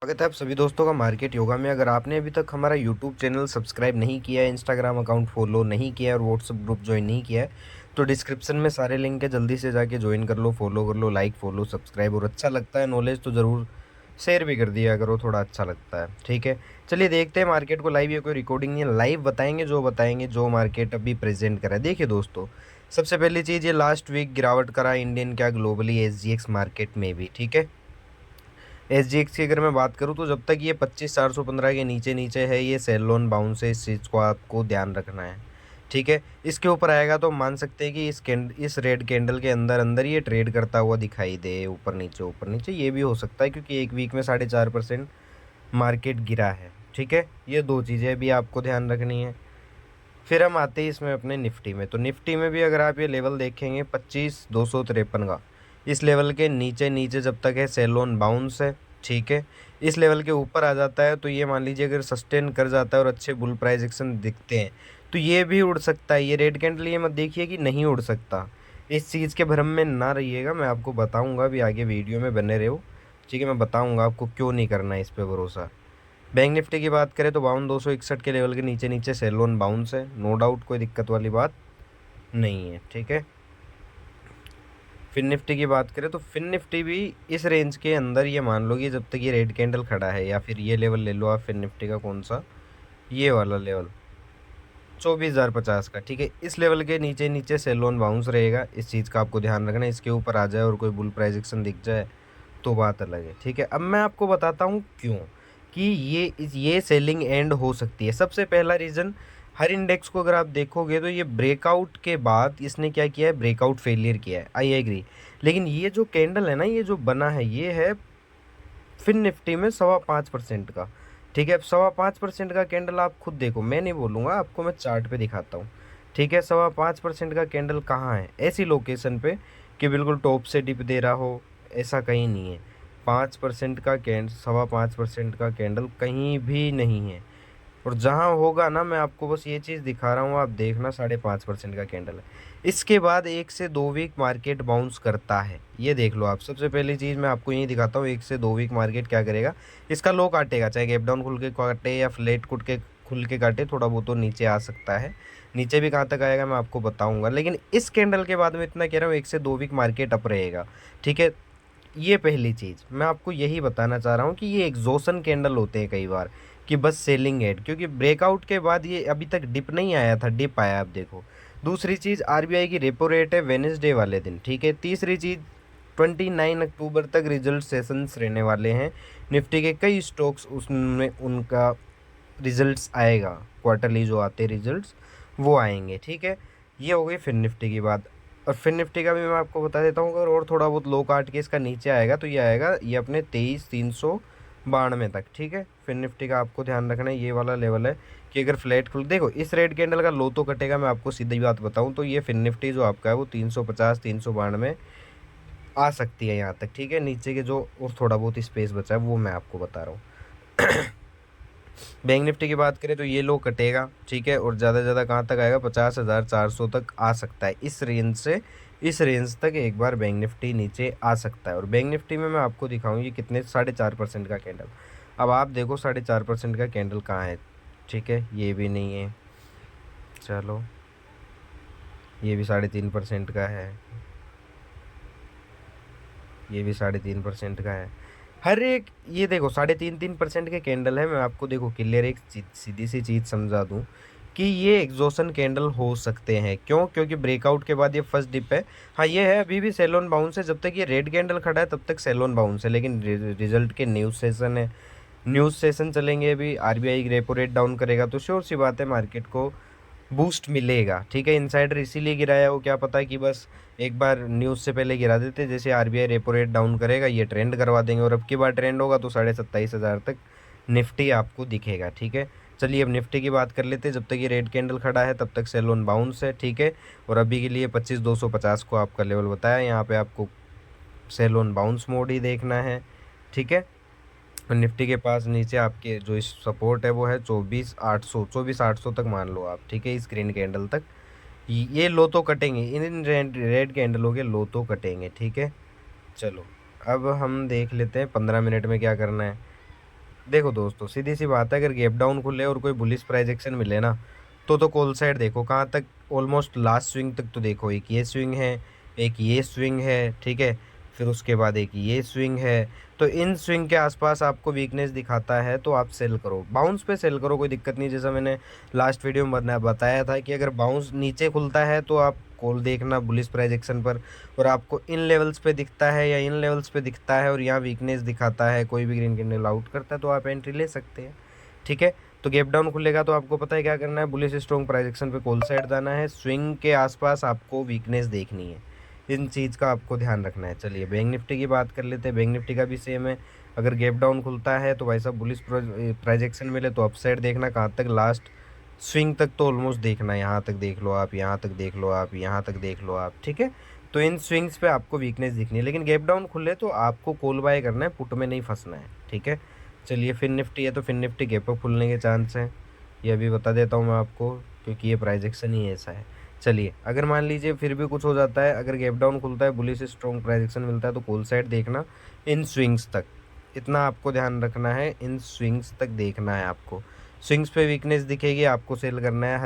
स्वागत है आप सभी दोस्तों का मार्केट योगा में। अगर आपने अभी तक हमारा यूट्यूब चैनल सब्सक्राइब नहीं किया है, इंस्टाग्राम अकाउंट फॉलो नहीं किया है और व्हाट्सअप ग्रुप ज्वाइन नहीं किया है, तो डिस्क्रिप्शन में सारे लिंक है, जल्दी से जाके ज्वाइन कर लो, फॉलो कर लो, लाइक फॉलो सब्सक्राइब। और अच्छा लगता है नॉलेज तो ज़रूर शेयर भी कर दिया करो, थोड़ा अच्छा लगता है। ठीक है, चलिए देखते हैं मार्केट को लाइव। ये कोई रिकॉर्डिंग नहीं है, लाइव बताएंगे जो मार्केट अभी प्रेजेंट करा है। देखिए दोस्तों, सबसे पहली चीज़, ये लास्ट वीक गिरावट करा इंडियन क्या ग्लोबली SGX मार्केट में भी। ठीक है, SGX की अगर मैं बात करूँ तो जब तक ये 25,415 के नीचे नीचे है, ये सेल लोन बाउंस है, इस चीज़ को आपको ध्यान रखना है। ठीक है, इसके ऊपर आएगा तो मान सकते हैं कि इस रेड कैंडल के अंदर अंदर ये ट्रेड करता हुआ दिखाई दे, ऊपर नीचे ये भी हो सकता है, क्योंकि एक वीक में 4.5% मार्केट गिरा है। ठीक है, ये दो चीज़ें भी आपको ध्यान रखनी है। फिर हम आते हैं इसमें अपने निफ्टी में। तो निफ्टी में भी अगर आप ये लेवल देखेंगे 25,253 का, इस लेवल के नीचे नीचे जब तक है सेल ऑन बाउंस है। ठीक है, इस लेवल के ऊपर आ जाता है तो ये मान लीजिए अगर सस्टेन कर जाता है और अच्छे बुल प्राइस एक्शन दिखते हैं तो ये भी उड़ सकता है। ये रेड कैंडल ये मत देखिए कि नहीं उड़ सकता, इस चीज़ के भ्रम में ना रहिएगा। मैं आपको बताऊंगा भी, आगे वीडियो में बने रहो। ठीक है, मैं बताऊंगा आपको क्यों नहीं करना है इस पर भरोसा। बैंक निफ्टी की बात करें तो 52,261 के लेवल के नीचे नीचे सेल ऑन बाउंस है, नो डाउट, कोई दिक्कत वाली बात नहीं है। ठीक है, फिन निफ्टी की बात करें तो फिन निफ्टी भी इस रेंज के अंदर, ये मान लो कि जब तक ये रेड कैंडल खड़ा है, या फिर ये लेवल ले लो आप फिन निफ्टी का, कौन सा, ये वाला लेवल 24,050 का। ठीक है, इस लेवल के नीचे नीचे सेल ऑन बाउंस रहेगा, इस चीज़ का आपको ध्यान रखना है। इसके ऊपर आ जाए और कोई बुल प्राइस एक्शन दिख जाए तो बात अलग है। ठीक है, अब मैं आपको बताता हूँ क्यों कि ये सेलिंग एंड हो सकती है। सबसे पहला रीज़न, हर इंडेक्स को अगर आप देखोगे तो ये ब्रेकआउट के बाद इसने क्या किया है, ब्रेकआउट फेलियर किया है, आई एग्री। लेकिन ये जो कैंडल है ना, ये जो बना है, ये है फिन निफ्टी में 5.25% का। ठीक है, अब 5.25% का कैंडल आप खुद देखो, मैं नहीं बोलूँगा आपको, मैं चार्ट पे दिखाता हूँ। ठीक है, 5.25% का कैंडल कहाँ है, ऐसी लोकेशन पे कि बिल्कुल टॉप से डिप दे रहा हो, ऐसा कहीं नहीं है। 5% का कैंडल, 5.25% का कैंडल कहीं भी नहीं है। और जहाँ होगा ना, मैं आपको बस ये चीज़ दिखा रहा हूँ, आप देखना, 5.5% का कैंडल है। इसके बाद 1 से 2 वीक मार्केट बाउंस करता है, ये देख लो आप। सबसे पहली चीज़ मैं आपको यही दिखाता हूँ, 1 से 2 वीक मार्केट क्या करेगा, इसका लो काटेगा, चाहे गैप डाउन खुल के काटे या फ्लैट कुट के खुल के काटे, थोड़ा बहुत तो नीचे आ सकता है। नीचे भी कहाँ तक आएगा मैं आपको बताऊंगा, लेकिन इस कैंडल के बाद मैं इतना कह रहा हूँ, 1 से 2 वीक मार्केट अप रहेगा। ठीक है, ये पहली चीज़ मैं आपको यही बताना चाह रहा हूँ कि ये एग्जॉशन कैंडल होते हैं कई बार, कि बस सेलिंग एड, क्योंकि ब्रेकआउट के बाद ये अभी तक डिप नहीं आया था, डिप आया अब देखो। दूसरी चीज़, RBI की रेपो रेट है वेनेसडे वाले दिन। ठीक है, तीसरी चीज़, 29 अक्टूबर तक रिजल्ट सेशंस रहने वाले हैं। निफ्टी के कई स्टॉक्स उसमें उनका रिजल्ट्स आएगा, क्वार्टरली जो आते रिजल्ट्स वो आएंगे। ठीक है, ये हो गई फिर निफ्टी की बात। और फिर निफ्टी का भी मैं आपको बता देता हूँ, अगर और थोड़ा बहुत लो काट के इसका नीचे आएगा तो ये आएगा, ये अपने 23,392 तक। ठीक है, फिर निफ्टी का आपको ध्यान रखना है, ये वाला लेवल है कि अगर फ्लैट खुल, देखो इस रेड कैंडल का लो तो कटेगा, मैं आपको सीधी बात बताऊँ तो ये फिर निफ्टी जो आपका है वो 350 392 आ सकती है यहाँ तक। ठीक है, नीचे के जो और थोड़ा बहुत स्पेस बचा है वो मैं आपको बता रहा हूँ। बैंक निफ्टी की बात करें तो ये लो कटेगा। ठीक है, और ज़्यादा से ज़्यादा कहाँ तक आएगा, 50,400 तक आ सकता है। इस रेंज से इस रेंज तक एक बार बैंक निफ्टी नीचे आ सकता है। और बैंक निफ्टी में मैं आपको दिखाऊँ ये कितने, 4.5% का कैंडल। अब आप देखो 4.5% का कैंडल कहाँ है। ठीक है, ये भी नहीं है, चलो ये भी 3.5% का है, ये भी 3.5% का है। हर एक, ये देखो 3.5% के कैंडल है। मैं आपको देखो क्लियर एक सीधी सी चीज़ समझा दूं कि ये एग्जॉशन कैंडल हो सकते हैं। क्यों, क्योंकि ब्रेकआउट के बाद ये फर्स्ट डिप है। हाँ, ये है अभी भी सेल ऑन बाउंस है, जब तक ये रेड कैंडल खड़ा है तब तक सेल ऑन बाउंस है। लेकिन रिजल्ट के न्यूज़ सेशन है, न्यूज़ सेशन चलेंगे, अभी RBI रेपो रेट डाउन करेगा तो श्योर सी बात है मार्केट को बूस्ट मिलेगा। ठीक है, इनसाइडर इसीलिए गिराया हो, क्या पता है कि बस एक बार न्यूज़ से पहले गिरा देते, जैसे RBI रेपो रेट डाउन करेगा ये ट्रेंड करवा देंगे, और अब की बार ट्रेंड होगा तो 27,500 तक निफ्टी आपको दिखेगा। ठीक है, चलिए अब निफ्टी की बात कर लेते हैं। जब तक ये रेड कैंडल खड़ा है तब तक सेल ऑन बाउंस है। ठीक है, और अभी के लिए 25,250 को आपका लेवल बताया, यहाँ पे आपको सेल ऑन बाउंस मोड ही देखना है। ठीक है, और निफ्टी के पास नीचे आपके जो सपोर्ट है वो है 24,800 तक मान लो आप। ठीक है, इस ग्रीन कैंडल तक ये लो तो कटेंगे, इन रेड कैंडलों के लो तो कटेंगे। ठीक है, चलो अब हम देख लेते हैं 15 मिनट में क्या करना है। देखो दोस्तों, सीधी सी बात है, अगर गैप डाउन खुले और कोई बुलिश प्राइस एक्शन मिले ना, तो कॉल साइड देखो कहाँ तक, ऑलमोस्ट लास्ट स्विंग तक तो देखो, एक ये स्विंग है, एक ये स्विंग है, ठीक है, फिर उसके बाद एक ये स्विंग है। तो इन स्विंग के आसपास आपको वीकनेस दिखाता है तो आप सेल करो, बाउंस पे सेल करो, कोई दिक्कत नहीं। जैसा मैंने लास्ट वीडियो में बताया था कि अगर बाउंस नीचे खुलता है तो आप कॉल देखना बुलिश प्राइस एक्शन पर, और आपको इन लेवल्स पे दिखता है या इन लेवल्स पे दिखता है और यहाँ वीकनेस दिखाता है, कोई भी ग्रीन कैंडल आउट करता है, तो आप एंट्री ले सकते हैं, ठीक है। तो गैप डाउन खुलेगा तो आपको पता है क्या करना है, बुलिश स्ट्रॉन्ग प्राइस एक्शन पे कॉल साइड जाना है, स्विंग के आसपास आपको वीकनेस देखनी है, इन चीज़ का आपको ध्यान रखना है। चलिए बैंक निफ्टी की बात कर लेते हैं। बैंक निफ्टी का भी सेम है, अगर गैप डाउन खुलता है तो भाई साहब बुलिश प्राइस एक्शन मिले तो अपसाइड देखना, कहाँ तक, लास्ट स्विंग तक तो ऑलमोस्ट देखना है, यहाँ तक देख लो आप, यहाँ तक देख लो आप, यहाँ तक देख लो आप, ठीक है। तो इन स्विंग्स पे आपको वीकनेस दिखनी है, लेकिन गैप डाउन खुले तो आपको कॉल बाय करना है, पुट में नहीं फंसना है, ठीक है। चलिए फिन निफ्टी है, तो फिन निफ्टी गैप अप खुलने के चांस हैं, ये अभी बता देता हूँ मैं आपको, क्योंकि ये प्राइस एक्शन ही ऐसा है। चलिए अगर मान लीजिए फिर भी कुछ हो जाता है, अगर गैप डाउन खुलता है, बुलिश स्ट्रॉन्ग प्राइस एक्शन मिलता है, तो कॉल साइड देखना इन स्विंग्स तक, इतना आपको ध्यान रखना है, इन स्विंग्स तक देखना है आपको। स्विंग्स पे वीकनेस दिखेगी, आपको सेल करना है। हर